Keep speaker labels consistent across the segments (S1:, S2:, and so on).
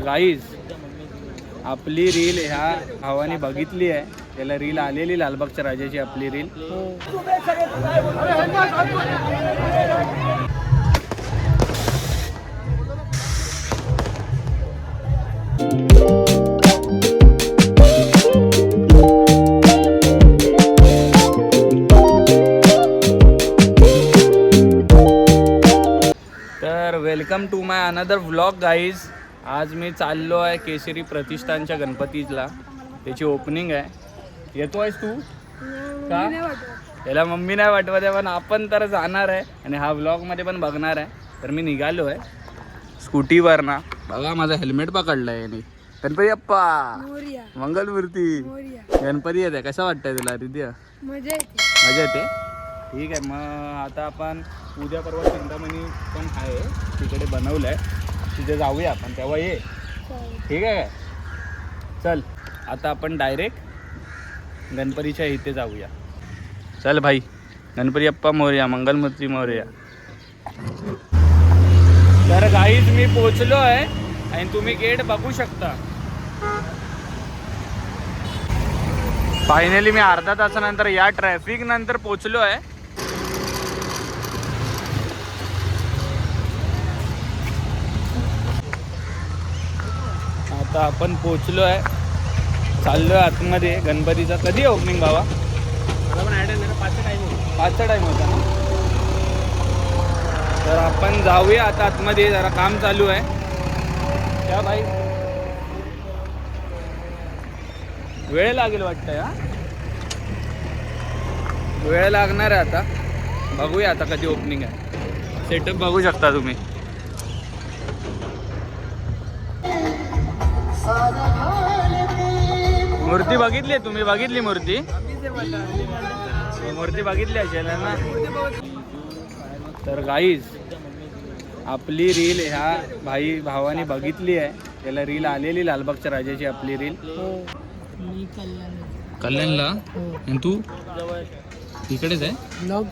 S1: Guys आपली reel ह्या भावाने बघितली आहे, त्याला रील आलेली लालबागच्या राजाची आपली रील. तर welcome to my another vlog guys. आज मी चाललो आहे केसरी प्रतिष्ठानच्या गणपतीला, त्याची ओपनिंग आहे. येतो आहेस तू का? त्याला मम्मी नाही वाटवत आहे, पण आपण तर जाणार आहे आणि हा व्लॉगमध्ये पण बघणार आहे. तर मी निघालो आहे स्कूटीवर ना. बघा माझा हेल्मेट पकडला आहे याने. गणपती अप्पा मंगलमूर्ती. गणपती येते, कसं वाटतंय तुला रिद्या?
S2: मजा येते.
S1: मजा येते. ठीक आहे, मग आता आपण उद्या परवा चिंतामणी पण आहे तिकडे बनवलं आहे, तिथे जाऊया आपण, तेव्हा ये. ठीक आहे काय? चल आता आपण डायरेक्ट गणपतीच्या इथे जाऊया. चल भाई, गणपती अप्पा मोरया, मंगलमूर्ती मोरया. तर गाईज मी पोचलो आहे आणि तुम्ही गेट बघू शकता. फायनली मी अर्धा तासानंतर या ट्रॅफिक नंतर पोचलो आहे. आता आपण पोचलो आहे, चाललोय आतमध्ये गणपतीचा. कधी आहे ओपनिंग भावा? मला पण ॲड आहे, 5चा टाईम होता ना. तर आपण जाऊया आता आतमध्ये, जरा काम चालू आहे. क्या भाई, वेळ लागेल वाटतं. हा वेळ लागणार आहे. आता बघूया आता कधी ओपनिंग आहे. सेटअप बघू शकता तुम्ही. मूर्ती बघितली आहे तुम्ही? बघितली मूर्ती? मूर्ती बघितली असेल ना. तर गाईज आपली रील ह्या भावाने बघितली आहे, त्याला रील आलेली लालबागच्या राजाची आपली रील. कल्याणला. आणि तू इकडेच आहे? ब्लॉग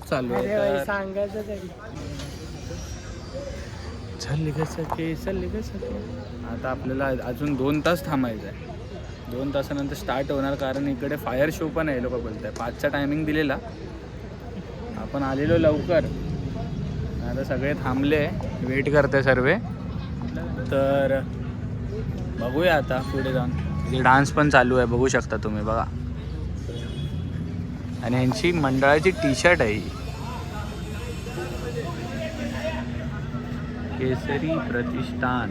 S1: चालू आहे.
S2: सांगायचं तरी
S1: आता आपल्याला अजून 2 तास थांबायचं आहे. 2 तासानंतर स्टार्ट होणार, कारण इकडे फायर शो पण आहे. लोक बोलत आहे 5चा टायमिंग दिलेला, आपण आलेलो लवकर. आता सगळे थांबले, वेट करते सर्व. तर बघूया आता पुढे जाऊन. इथे डान्स पण चालू आहे, बघू शकता तुम्ही. बघा, आणि ह्यांची मंडळाची टी शर्ट आहे ही. केसरी प्रतिष्ठान.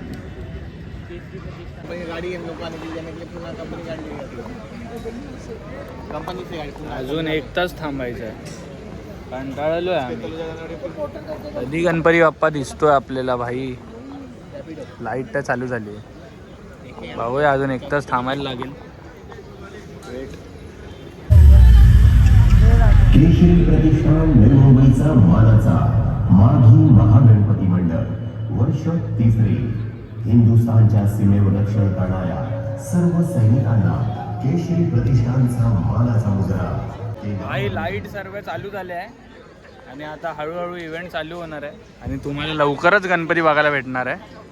S1: अजून 1 तास थांबायचं आहे. कंटाळलो आहे आम्ही. कधी गणपती बाप्पा दिसतोय आपल्याला भाई. लाईट तर चालू झाली आहे. बघूया, अजून 1 तास थांबायला लागेल.
S3: केशरी प्रतिष्ठान निर्मुंबईचा मानाचा माघी महागणपती मंडळ, वर्ष 3रे. हिंदुस्थानच्या सीमेवर रक्षण करणाऱ्या सर्व सैनिकांना केशरी प्रतिष्ठानचा मानाचा मुजरा.
S1: भाई लाईट सर्व चालू झाले आहे आणि आता हळूहळू इव्हेंट चालू होणार आहे आणि तुम्हाला लवकरच गणपती बघायला भेटणार आहे.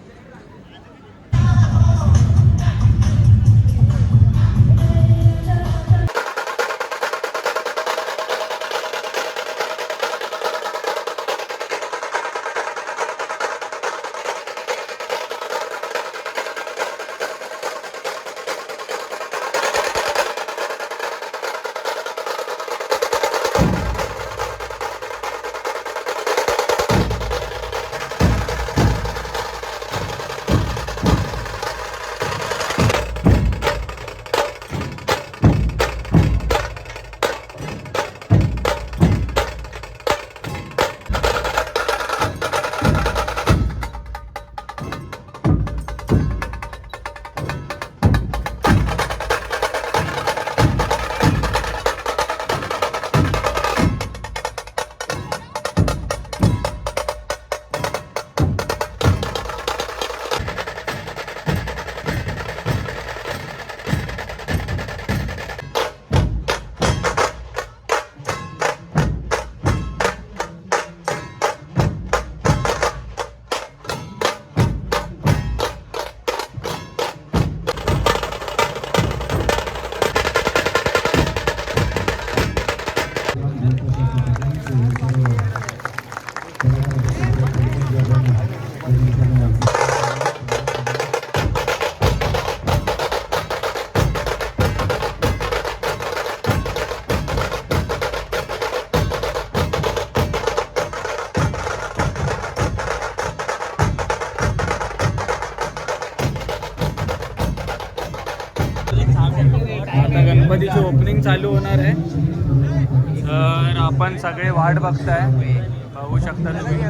S1: ओपनिंग चालू होणार आहे. तर आपण सगळे वाट बघताय, बघू शकता तुम्ही.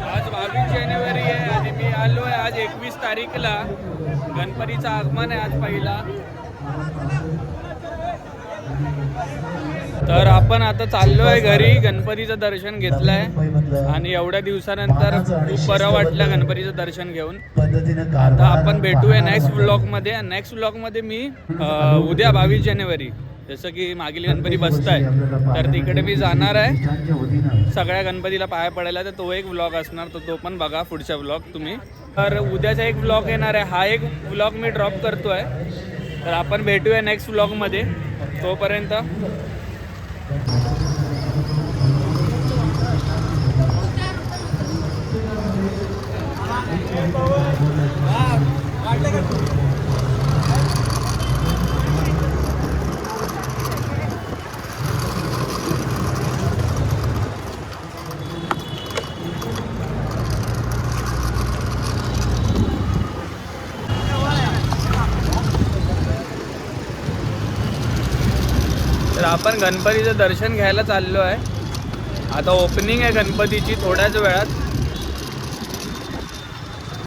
S1: आज 22 जानेवारी आहे आणि मी आलो आहे आज 21 तारीखला. गणपतीचं आगमन आहे आज पहिला. तर आपण आता चाललो आहे घरी. गणपतीचं दर्शन घेतलंय आणि एवढ्या दिवसानंतर खूप बरं वाटलं गणपतीचं दर्शन घेऊन. आता आपण भेटूया नेक्स्ट व्लॉगमध्ये. नेक्स्ट व्लॉगमध्ये मी उद्या 22 जानेवारी जसं की मागील गणपती बसताय तर तिकडे मी जाणार आहे सगळ्या गणपतीला पाया पडायला. तर तो एक व्लॉग असणार, तो पण बघा पुढचा व्लॉग तुम्ही. तर उद्याचा एक व्लॉग येणार आहे, हा एक व्लॉग मी ड्रॉप करतो आहे. तर आपण भेटूया नेक्स्ट व्लॉगमध्ये. तोपर्यंत तर आपण गणपतीचं दर्शन घ्यायला चाललो आहे. आता ओपनिंग आहे गणपतीची थोड्याच वेळात.